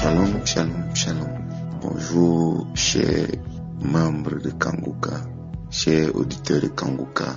Shalom, shalom, shalom. Bonjour, chers membres de Kanguka, chers auditeurs de Kanguka.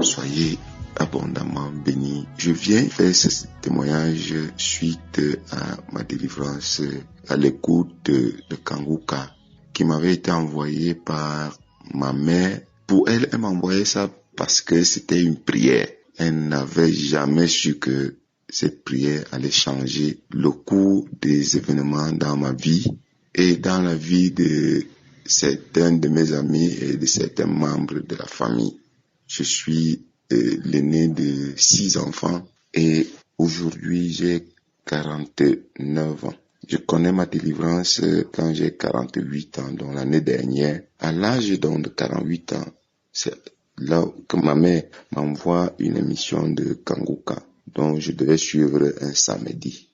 Soyez abondamment bénis. Je viens faire ce témoignage suite à ma délivrance à l'écoute de Kanguka qui m'avait été envoyé par ma mère. Pour elle, elle m'envoyait ça parce que c'était une prière. Elle n'avait jamais su que cette prière allait changer le cours des événements dans ma vie et dans la vie de certains de mes amis et de certains membres de la famille. Je suis l'aîné de 6 enfants et aujourd'hui j'ai 49 ans. Je connais ma délivrance quand j'ai 48 ans, donc l'année dernière. À l'âge donc de 48 ans, c'est là que ma mère m'envoie une émission de Kanguka dont je devais suivre un samedi.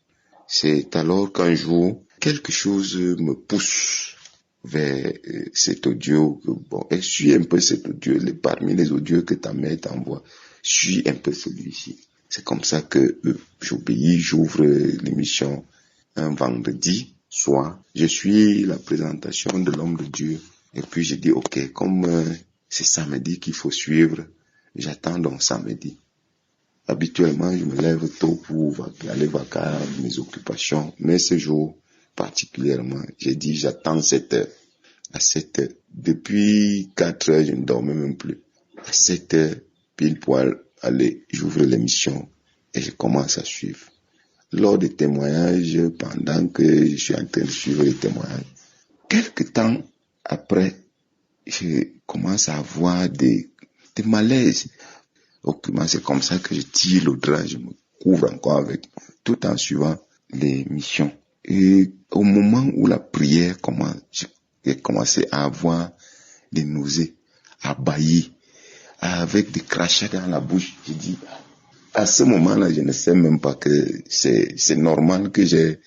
C'est alors qu'un jour, quelque chose me pousse vers cet audio. Bon, et suis un peu cet audio, parmi les audios que ta mère t'envoie, suis un peu celui-ci. C'est comme ça que j'obéis, j'ouvre l'émission un vendredi soir. Je suis la présentation de l'homme de Dieu. Et puis je dis, ok, comme c'est samedi qu'il faut suivre, j'attends donc samedi. Habituellement, je me lève tôt pour aller vaquer à mes occupations, mais ce jour particulièrement, j'ai dit j'attends 7 heures. À 7 heures, depuis 4 heures, je ne dormais même plus. À 7 heures, pile poil, allez, j'ouvre l'émission et je commence à suivre. Lors des témoignages, pendant que je suis en train de suivre les témoignages, quelque temps après, je commence à avoir des malaises. Aucunement, c'est comme ça que je tire le drap, je me couvre encore avec, tout en suivant les missions. Et au moment où la prière commence, j'ai commencé à avoir des nausées, à bâillir, avec des crachats dans la bouche. J'ai dit, à ce moment-là, je ne sais même pas que c'est normal que j'ai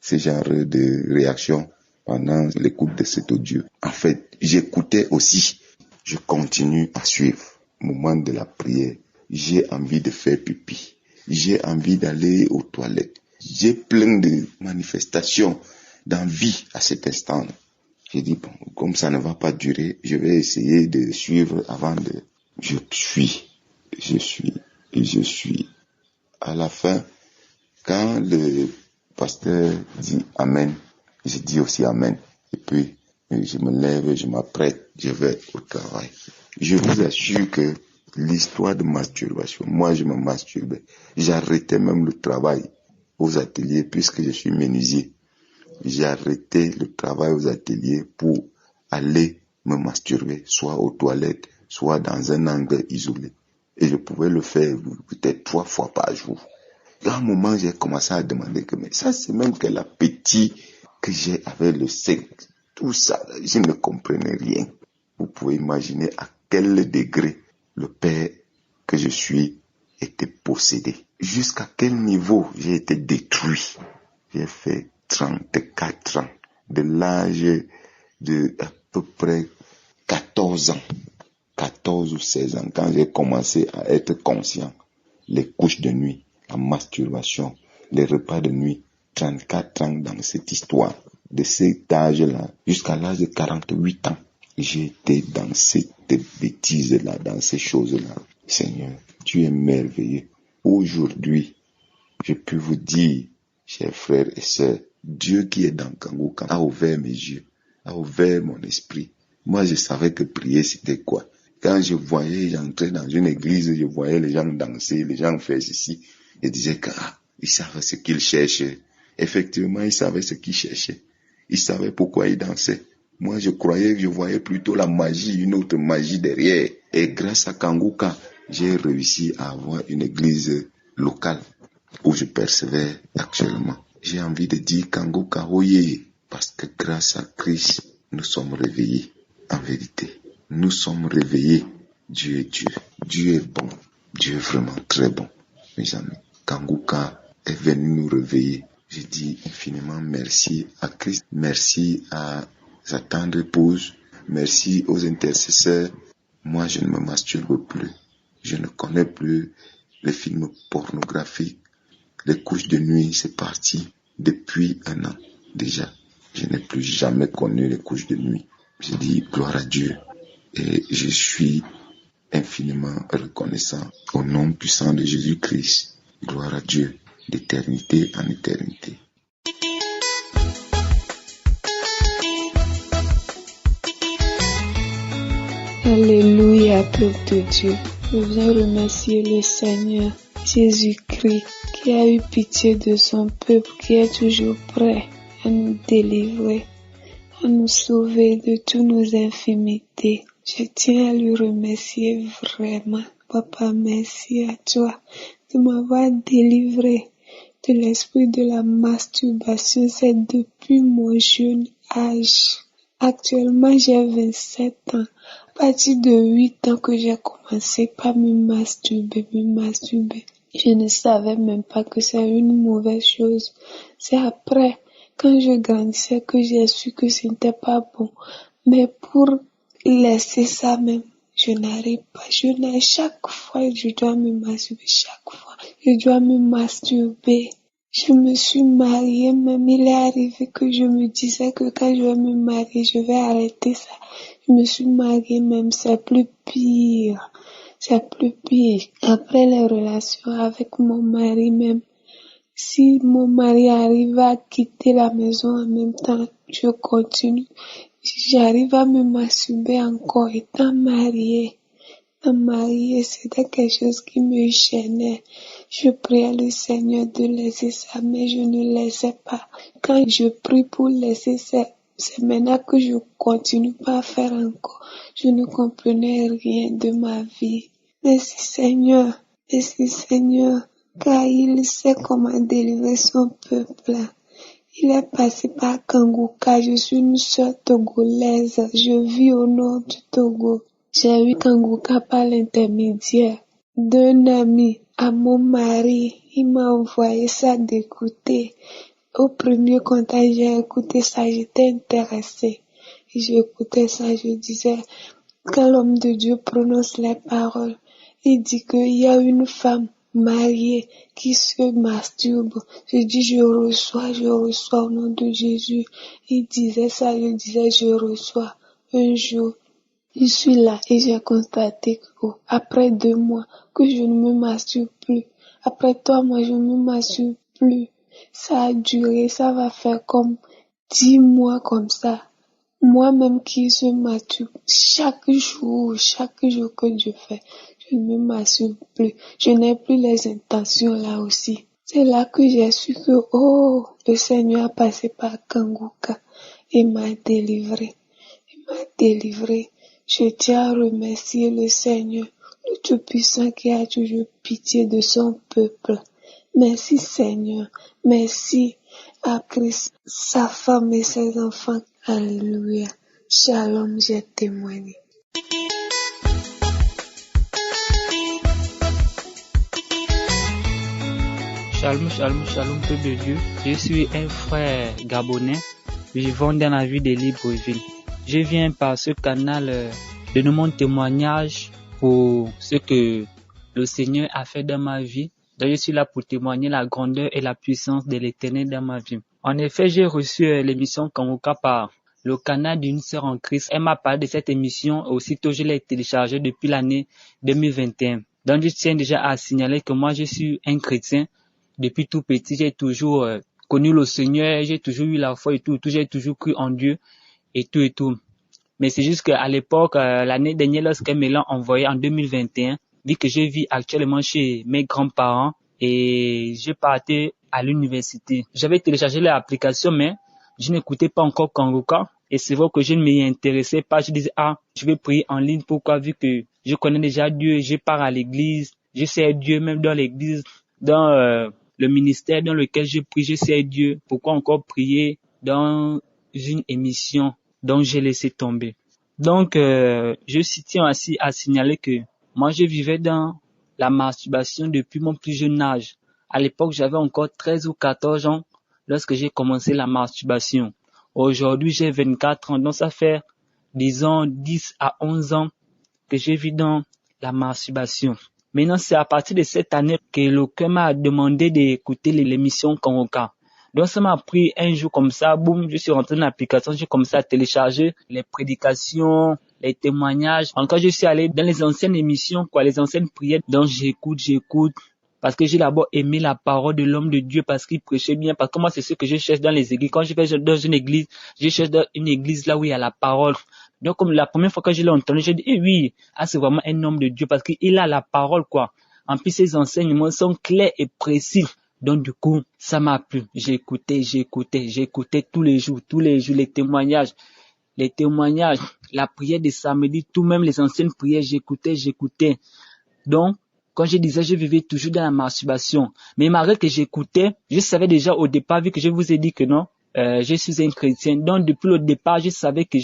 ce genre de réaction pendant l'écoute de cet audio. En fait, j'écoutais aussi, je continue à suivre. Moment de la prière, j'ai envie de faire pipi, j'ai envie d'aller aux toilettes, j'ai plein de manifestations d'envie à cet instant. J'ai dit, bon, comme ça ne va pas durer, je vais essayer de suivre avant de... Je suis. À la fin, quand le pasteur dit Amen, je dis aussi Amen. Et puis, je me lève, je m'apprête, je vais au travail. Je vous assure que l'histoire de masturbation, moi je me masturbais. J'arrêtais même le travail aux ateliers puisque je suis menuisier. J'ai arrêté le travail aux ateliers pour aller me masturber, soit aux toilettes, soit dans un angle isolé. Et je pouvais le faire peut-être 3 fois par jour. Et à un moment, j'ai commencé à demander que, mais ça c'est même quel appétit que j'ai avec le sexe. Tout ça, je ne comprenais rien. Vous pouvez imaginer à quel degré le père que je suis était possédé. Jusqu'à quel niveau j'ai été détruit. J'ai fait 34 ans, de l'âge de à peu près 14 ans, 14 ou 16 ans, quand j'ai commencé à être conscient. Les couches de nuit, la masturbation, les repas de nuit, 34 ans dans cette histoire. De cet âge-là, jusqu'à l'âge de 48 ans, j'ai été dans cette bêtise-là, dans ces choses-là. Seigneur, tu es merveilleux. Aujourd'hui, je peux vous dire, chers frères et sœurs, Dieu qui est dans Kanguka a ouvert mes yeux, a ouvert mon esprit. Moi, je savais que prier, c'était quoi. Quand j'entrais dans une église, je voyais les gens danser, les gens faire ceci. Je disais ils savaient ce qu'ils cherchaient. Effectivement, ils savaient ce qu'ils cherchaient. Ils savaient pourquoi ils dansaient. Moi, je croyais que je voyais plutôt la magie, une autre magie derrière. Et grâce à Kanguka, j'ai réussi à avoir une église locale où je persévère actuellement. J'ai envie de dire Kanguka Oye, parce que grâce à Christ, nous sommes réveillés. En vérité, nous sommes réveillés. Dieu est Dieu. Dieu est bon. Dieu est vraiment très bon. Mes amis, Kanguka est venu nous réveiller. Je dis infiniment merci à Christ. Merci à sa tendre épouse. Merci aux intercesseurs. Moi, je ne me masturbe plus. Je ne connais plus les films pornographiques. Les couches de nuit, c'est parti depuis 1 an. déjà. Je n'ai plus jamais connu les couches de nuit. Je dis gloire à Dieu et je suis infiniment reconnaissant au nom puissant de Jésus-Christ. Gloire à Dieu d'éternité en éternité. Alléluia, peuple de Dieu. Je viens remercier le Seigneur Jésus-Christ qui a eu pitié de son peuple, qui est toujours prêt à nous délivrer, à nous sauver de toutes nos infimités. Je tiens à lui remercier vraiment. Papa, merci à toi de m'avoir délivré de l'esprit de la masturbation. C'est depuis mon jeune âge. Actuellement, j'ai 27 ans. À partir de 8 ans que j'ai commencé par me masturber. Je ne savais même pas que c'est une mauvaise chose. C'est après, quand je grandissais, que j'ai su que ce n'était pas bon. Mais pour laisser ça même, je n'arrive pas. Chaque fois, je dois me masturber. Chaque fois, je dois me masturber. Je me suis mariée, même il est arrivé que je me disais que quand je vais me marier, je vais arrêter ça. Je me suis mariée, même c'est plus pire. C'est plus pire. Après les relations avec mon mari même, si mon mari arrive à quitter la maison en même temps, je continue. J'arrive à me masturber encore étant mariée. C'était quelque chose qui me gênait. Je priais le Seigneur de laisser ça, mais je ne laissais pas. Quand je prie pour laisser ça, c'est maintenant que je continue pas à faire encore. Je ne comprenais rien de ma vie. Merci Seigneur, car il sait comment délivrer son peuple. Il est passé par Kanguka. Je suis une sœur togolaise. Je vis au nord du Togo. J'ai eu Kanguka par l'intermédiaire d'un ami à mon mari. Il m'a envoyé ça d'écouter. Au premier contact, j'ai écouté ça, j'étais intéressée. J'écoutais ça, je disais, quand l'homme de Dieu prononce les paroles, il dit qu'il y a une femme mariée qui se masturbe. Je dis, je reçois au nom de Jésus. Il disait ça, je disais, je reçois. Un jour, je suis là et j'ai constaté que après 2 mois que je ne me masturbe plus. Après 3 mois, je ne me masturbe plus. Ça a duré, ça va faire comme 10 mois comme ça. Moi-même qui se masturbe chaque jour que je fais, je ne me masturbe plus. Je n'ai plus les intentions là aussi. C'est là que j'ai su que, le Seigneur a passé par Kanguka et m'a délivré. Je tiens à remercier le Seigneur, le Tout-Puissant qui a toujours pitié de son peuple. Merci Seigneur. Merci à Christ, sa femme et ses enfants. Alléluia. Shalom, j'ai témoigné. Shalom, peuple de Dieu. Je suis un frère gabonais vivant dans la ville de Libreville. Je viens par ce canal de mon témoignage pour ce que le Seigneur a fait dans ma vie. Donc, je suis là pour témoigner la grandeur et la puissance de l'Éternel dans ma vie. En effet, j'ai reçu l'émission Kanguka par le canal d'une sœur en Christ. Elle m'a parlé de cette émission. Aussitôt, je l'ai téléchargée depuis l'année 2021. Donc, je tiens déjà à signaler que moi, je suis un chrétien. Depuis tout petit, j'ai toujours connu le Seigneur. J'ai toujours eu la foi et tout. J'ai toujours cru en Dieu et tout. Mais c'est juste qu'à l'époque, l'année dernière, lorsqu'elle me l'a envoyé en 2021, vu que je vis actuellement chez mes grands-parents et je partais à l'université. J'avais téléchargé l'application, mais je n'écoutais pas encore Kanguka. Et c'est vrai que je ne m'y intéressais pas. Je disais, je vais prier en ligne. Pourquoi? Vu que je connais déjà Dieu, je pars à l'église, je sais Dieu même dans l'église, dans le ministère dans lequel je prie, je sais Dieu. Pourquoi encore prier dans une émission dont j'ai laissé tomber? Donc, je tiens aussi à signaler que moi, je vivais dans la masturbation depuis mon plus jeune âge. À l'époque, j'avais encore 13 ou 14 ans lorsque j'ai commencé la masturbation. Aujourd'hui, j'ai 24 ans, donc ça fait, disons, 10 à 11 ans que je vis dans la masturbation. Maintenant, c'est à partir de cette année que le cœur m'a demandé d'écouter l'émission Kanguka. Donc ça m'a pris un jour comme ça, boum, je suis rentré dans l'application, j'ai commencé à télécharger les prédications, les témoignages. Encore, je suis allé dans les anciennes émissions, les anciennes prières. Donc j'écoute. Parce que j'ai d'abord aimé la parole de l'homme de Dieu, parce qu'il prêchait bien, parce que moi c'est ce que je cherche dans les églises. Quand je vais dans une église, je cherche dans une église là où il y a la parole. Donc comme la première fois que je l'ai entendu, j'ai dit, oui, c'est vraiment un homme de Dieu, parce qu'il a la parole, quoi. En plus, ses enseignements sont clairs et précis. Donc du coup, ça m'a plu. J'écoutais tous les jours, les témoignages, la prière de samedi, tout même les anciennes prières, j'écoutais. Donc, quand je disais, je vivais toujours dans la masturbation. Mais malgré que j'écoutais, je savais déjà au départ, vu que je vous ai dit que non, je suis un chrétien. Donc, depuis le départ, je savais que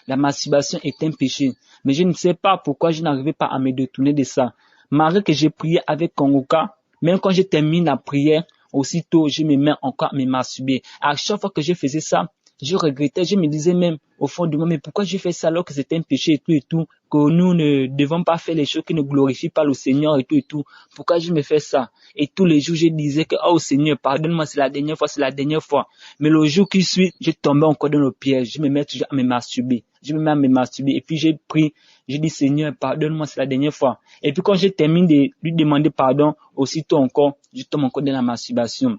la masturbation est un péché. Mais je ne sais pas pourquoi je n'arrivais pas à me détourner de ça. Malgré que j'ai prié avec Kongoka, même quand je termine la prière, aussitôt, je me mets encore à me masturber. À chaque fois que je faisais ça, je regrettais, je me disais même au fond de moi, mais pourquoi je fais ça alors que c'est un péché et tout, que nous ne devons pas faire les choses qui ne glorifient pas le Seigneur et tout. Pourquoi je me fais ça? Et tous les jours, je disais que, oh Seigneur, pardonne-moi, c'est la dernière fois. Mais le jour qui suit, je tombais encore dans le piège, je me mets toujours à me masturber. Et puis j'ai prié, j'ai dit Seigneur, pardonne-moi, c'est la dernière fois. Et puis quand je termine de lui demander pardon, aussitôt encore, je tombe encore dans la masturbation.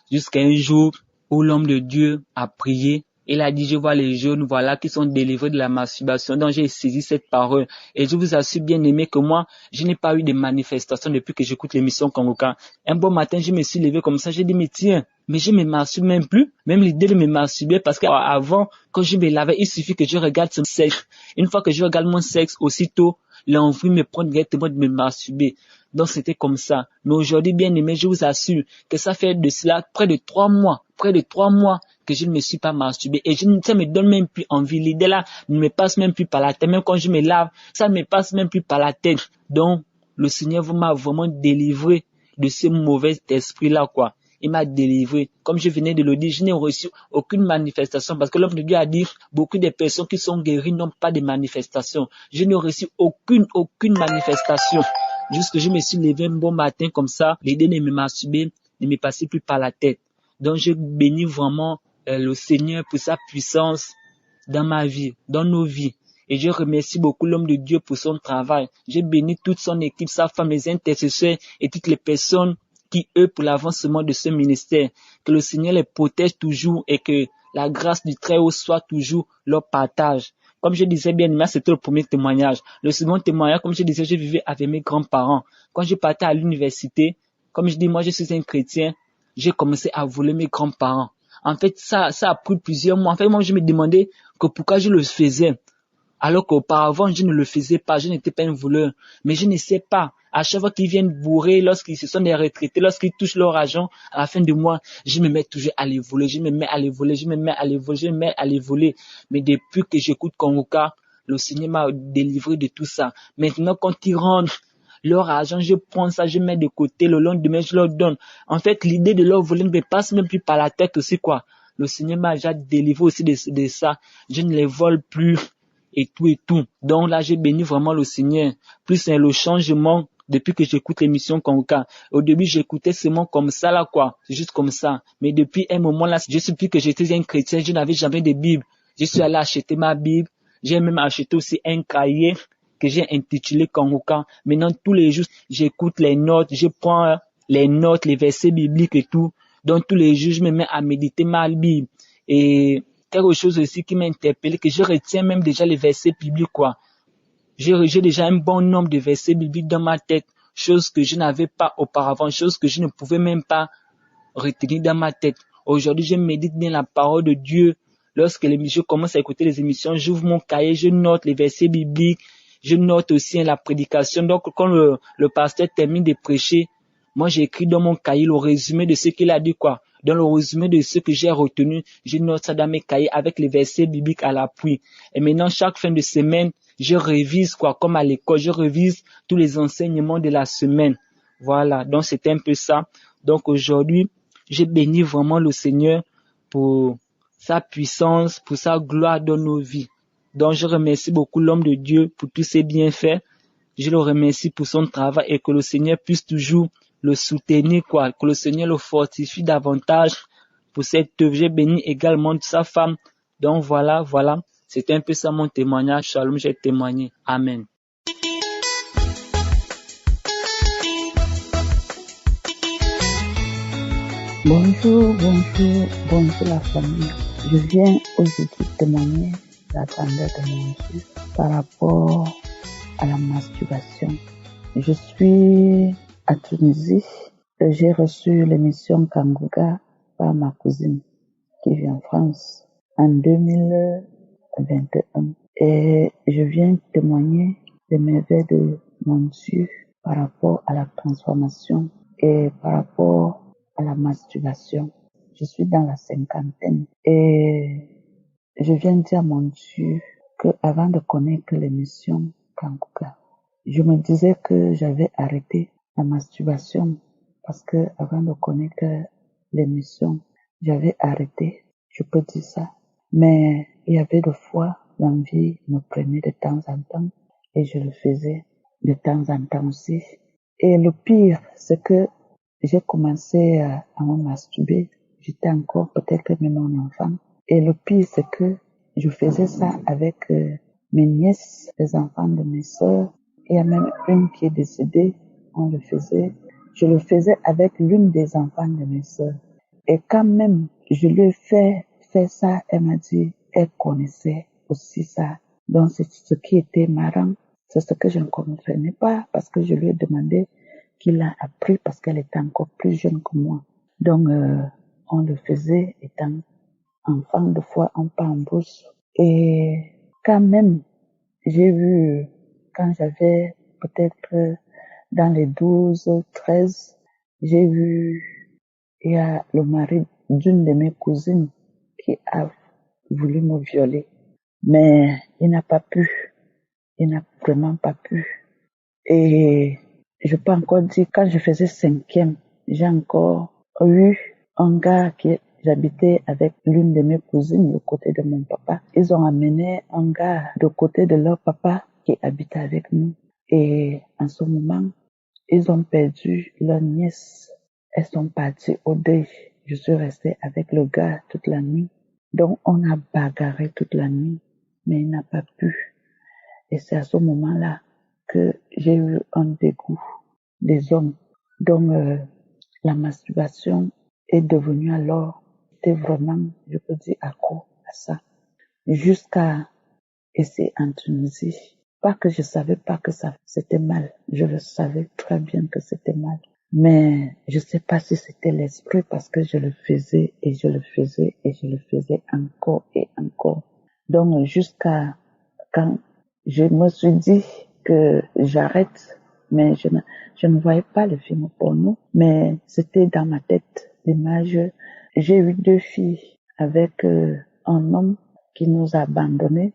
Jusqu'à un jour où l'homme de Dieu a prié, il a dit, je vois les jeunes, voilà, qui sont délivrés de la masturbation. Donc j'ai saisi cette parole. Et je vous assure bien aimé que moi, je n'ai pas eu de manifestation depuis que j'écoute l'émission Kongoka. Un bon matin, je me suis levé comme ça, j'ai dit, mais tiens, mais je me masturbe même plus. Même l'idée de me masturber, parce qu'avant, quand je me lavais, il suffit que je regarde mon sexe. Une fois que je regarde mon sexe, aussitôt, l'envie me prend directement de me masturber. Donc c'était comme ça. Mais aujourd'hui, bien aimé, je vous assure que ça fait de cela près de 3 mois que je ne me suis pas masturbé. Et ça me donne même plus envie. L'idée là ne me passe même plus par la tête. Même quand je me lave, ça ne me passe même plus par la tête. Donc, le Seigneur m'a vraiment délivré de ce mauvais esprit-là, quoi. Il m'a délivré. Comme je venais de le dire, je n'ai reçu aucune manifestation parce que l'homme de Dieu a dit, beaucoup de personnes qui sont guéries n'ont pas de manifestation. Je n'ai reçu aucune manifestation. Jusque je me suis levé un bon matin comme ça, l'idée de me masturber ne me passait plus par la tête. Donc je bénis vraiment le Seigneur pour sa puissance dans ma vie, dans nos vies. Et je remercie beaucoup l'homme de Dieu pour son travail. Je bénis toute son équipe, sa femme, les intercesseurs et toutes les personnes qui œuvrent pour l'avancement de ce ministère. Que le Seigneur les protège toujours et que la grâce du Très-Haut soit toujours leur partage. Comme je disais bien, c'était le premier témoignage. Le second témoignage, comme je disais, je vivais avec mes grands-parents. Quand je partais à l'université, comme je dis, moi je suis un chrétien, j'ai commencé à voler mes grands-parents. En fait, ça a pris plusieurs mois. En fait, moi je me demandais que pourquoi je le faisais. Alors qu'auparavant, je ne le faisais pas, je n'étais pas un voleur. Mais je ne sais pas. À chaque fois qu'ils viennent bourrer, lorsqu'ils se sont des retraités, lorsqu'ils touchent leur argent, à la fin du mois, je me mets toujours à les voler, je me mets à les voler. Mais depuis que j'écoute Kongoka, le Seigneur m'a délivré de tout ça. Maintenant, quand ils rentrent leur argent, je prends ça, je mets de côté, le lendemain, je leur donne. En fait, l'idée de leur voler ne me passe même plus par la tête aussi, quoi. Le Seigneur m'a déjà délivré aussi de ça. Je ne les vole plus. Et tout. Donc là, j'ai béni vraiment le Seigneur. Plus c'est le changement depuis que j'écoute l'émission Kongoka. Au début, j'écoutais seulement comme ça, là, quoi. C'est juste comme ça. Mais depuis un moment, là, je suis plus que j'étais un chrétien, je n'avais jamais de Bible. Je suis allé acheter ma Bible. J'ai même acheté aussi un cahier que j'ai intitulé Kongoka. Maintenant, tous les jours, j'écoute les notes, je prends les notes, les versets bibliques et tout. Donc, tous les jours, je me mets à méditer ma Bible. Et quelque chose aussi qui m'a interpellé, que je retiens même déjà les versets bibliques, quoi. J'ai déjà un bon nombre de versets bibliques dans ma tête, chose que je n'avais pas auparavant, chose que je ne pouvais même pas retenir dans ma tête. Aujourd'hui, je médite bien la parole de Dieu. Lorsque je commence à écouter les émissions, j'ouvre mon cahier, je note les versets bibliques, je note aussi la prédication. Donc, quand le pasteur termine de prêcher, moi, j'écris dans mon cahier le résumé de ce qu'il a dit, quoi. Dans le résumé de ce que j'ai retenu, je note ça dans mes cahiers avec les versets bibliques à l'appui. Et maintenant, chaque fin de semaine, je révise, quoi, comme à l'école, je révise tous les enseignements de la semaine. Voilà, donc c'était un peu ça. Donc aujourd'hui, j'ai béni vraiment le Seigneur pour sa puissance, pour sa gloire dans nos vies. Donc je remercie beaucoup l'homme de Dieu pour tous ses bienfaits. Je le remercie pour son travail et que le Seigneur puisse toujours le soutenir, quoi, que le Seigneur le fortifie davantage pour cette œuvre. J'ai béni également sa femme. Donc voilà. C'était un peu ça mon témoignage. Shalom, j'ai témoigné. Amen. Bonjour la famille. Je viens aujourd'hui témoigner la grandeur de mon Dieu par rapport à la masturbation. Je suis à Tunisie et j'ai reçu l'émission Kangouka par ma cousine qui vit en France en 2021. Et je viens témoigner des merveilles de mon Dieu par rapport à la transformation et par rapport à la masturbation. Je suis dans la cinquantaine et je viens dire à mon Dieu que avant de connaître l'émission Kangouka, je me disais que j'avais arrêté la masturbation parce que avant de connaître l'émission, j'avais arrêté, je peux dire ça. Mais il y avait des fois, l'envie me prenait de temps en temps et je le faisais de temps en temps aussi. Et le pire, c'est que j'ai commencé à me masturber. J'étais encore peut-être même un enfant. Et le pire, c'est que je faisais ça avec mes nièces, les enfants de mes sœurs. Il y a même une qui est décédée. Je le faisais avec l'une des enfants de mes sœurs. Et quand même, je lui ai fait ça, elle m'a dit, elle connaissait aussi ça. Donc, c'est ce qui était marrant. C'est ce que je ne comprenais pas parce que je lui ai demandé qu'il a appris parce qu'elle était encore plus jeune que moi. Donc, on le faisait étant enfant, de fois on part en brousse. Et quand même, j'ai eu, quand j'avais peut-être dans les 12, 13, j'ai vu, il y a le mari d'une de mes cousines qui a voulu me violer. Mais il n'a pas pu. Il n'a vraiment pas pu. Et je peux encore dire, quand je faisais 5e, j'ai encore eu un gars qui j'habitais avec l'une de mes cousines, du côté de mon papa. Ils ont amené un gars du côté de leur papa qui habitait avec nous. Et en ce moment, ils ont perdu leur nièce. Elles sont parties au deuil. Je suis restée avec le gars toute la nuit. Donc, on a bagarré toute la nuit, mais il n'a pas pu. Et c'est à ce moment-là que j'ai eu un dégoût des hommes. Donc, la masturbation est devenue alors, c'était vraiment, je peux dire, accro à ça. Jusqu'à essayer en Tunisie. Pas que je savais pas que ça, c'était mal. Je le savais très bien que c'était mal. Mais je sais pas si c'était l'esprit parce que je le faisais et je le faisais et je le faisais encore et encore. Donc, jusqu'à quand je me suis dit que j'arrête, mais je ne voyais pas le film porno, mais c'était dans ma tête l'image. J'ai eu 2 filles avec un homme qui nous a abandonnés.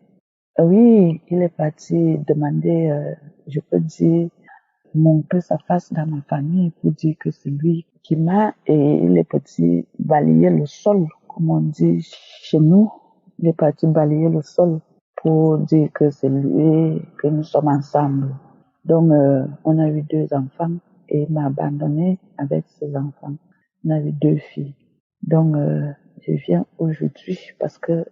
Oui, il est parti demander, je peux dire, montrer sa face dans ma famille pour dire que c'est lui qui m'a, et il est parti balayer le sol, comme on dit chez nous. Il est parti balayer le sol pour dire que c'est lui, que nous sommes ensemble. Donc, on a eu 2 enfants et il m'a abandonné avec ses enfants. On a eu 2 filles. Donc, je viens aujourd'hui parce que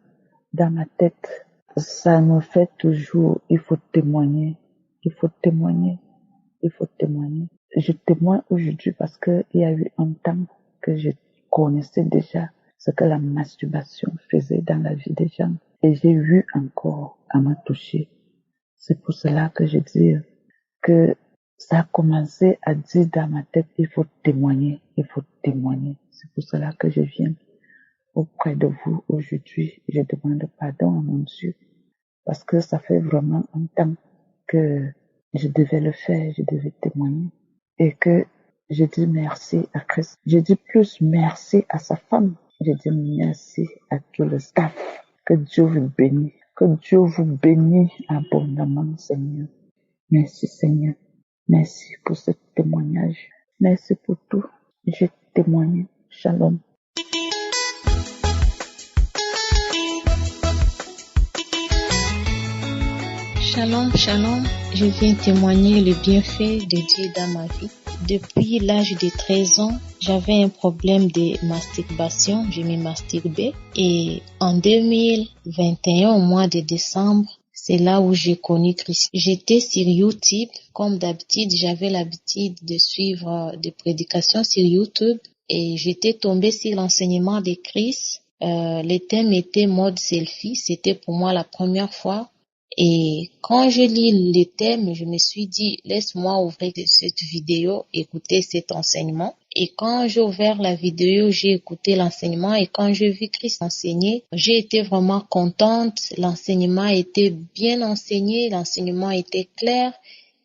dans ma tête, ça me fait toujours, il faut témoigner, il faut témoigner, il faut témoigner. Je témoigne aujourd'hui parce que il y a eu un temps que je connaissais déjà ce que la masturbation faisait dans la vie des gens. Et j'ai eu encore à me toucher. C'est pour cela que je dis que ça a commencé à dire dans ma tête, il faut témoigner, il faut témoigner. C'est pour cela que je viens auprès de vous aujourd'hui. Je demande pardon à mon Dieu parce que ça fait vraiment un temps que je devais le faire, je devais témoigner et que je dis merci à Christ. Je dis plus merci à sa femme. Je dis merci à tout le staff. Que Dieu vous bénisse. Que Dieu vous bénisse abondamment, Seigneur. Merci, Seigneur. Merci pour ce témoignage. Merci pour tout. Je témoigne. Shalom. Shalom, shalom. Je viens témoigner le bienfait de Dieu dans ma vie. Depuis l'âge de 13 ans, j'avais un problème de masturbation, je me masturbais. Et en 2021, au mois de décembre, c'est là où j'ai connu Christ. J'étais sur YouTube, comme d'habitude, j'avais l'habitude de suivre des prédications sur YouTube. Et j'étais tombée sur l'enseignement de Christ. Le thème était mode selfie, c'était pour moi la première fois. Et quand je lis le thème, je me suis dit, laisse-moi ouvrir cette vidéo, écouter cet enseignement. Et quand j'ai ouvert la vidéo, j'ai écouté l'enseignement et quand j'ai vu Christ enseigner, j'ai été vraiment contente. L'enseignement était bien enseigné, l'enseignement était clair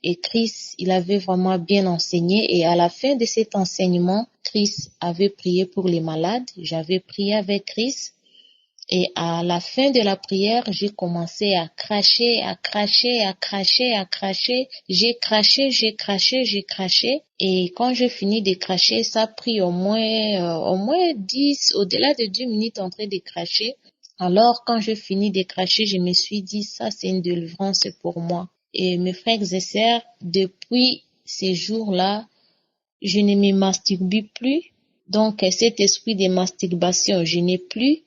et Christ, il avait vraiment bien enseigné. Et à la fin de cet enseignement, Christ avait prié pour les malades. J'avais prié avec Christ. Et à la fin de la prière, j'ai commencé à cracher. J'ai craché. Et quand j'ai fini de cracher, ça a pris au moins 10, au-delà de 10 minutes en train de cracher. Alors, quand j'ai fini de cracher, je me suis dit, ça, c'est une délivrance pour moi. Et mes frères et sœurs, depuis ces jours-là, je ne me masturbe plus. Donc, cet esprit de masturbation, je n'ai plus.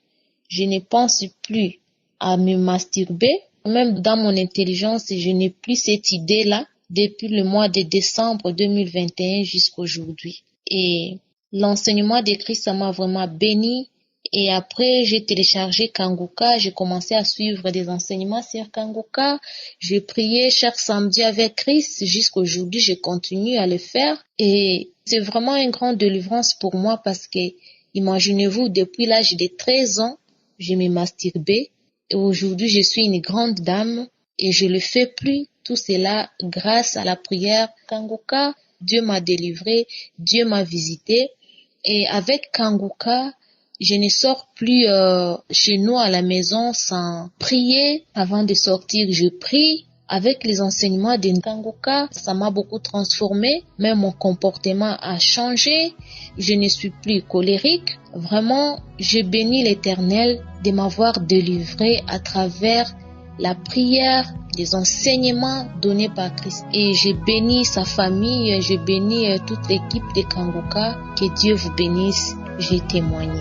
Je ne pense plus à me masturber. Même dans mon intelligence, je n'ai plus cette idée-là depuis le mois de décembre 2021 jusqu'à aujourd'hui. Et l'enseignement de Christ, ça m'a vraiment béni. Et après, j'ai téléchargé Kanguka. J'ai commencé à suivre des enseignements sur Kanguka. J'ai prié chaque samedi avec Christ. Jusqu'à aujourd'hui, je continue à le faire. Et c'est vraiment une grande délivrance pour moi parce que, imaginez-vous, depuis l'âge de 13 ans, je me masturbais et aujourd'hui je suis une grande dame et je le fais plus. Tout cela grâce à la prière Kanguka. Dieu m'a délivré, Dieu m'a visité et avec Kanguka, je ne sors plus chez nous à la maison sans prier. Avant de sortir, je prie. Avec les enseignements de Kanguka, ça m'a beaucoup transformé. Même mon comportement a changé. Je ne suis plus colérique. Vraiment, je bénis l'Éternel de m'avoir délivré à travers la prière, les enseignements donnés par Christ. Et je bénis sa famille, je bénis toute l'équipe de Kanguka. Que Dieu vous bénisse. J'ai témoigné.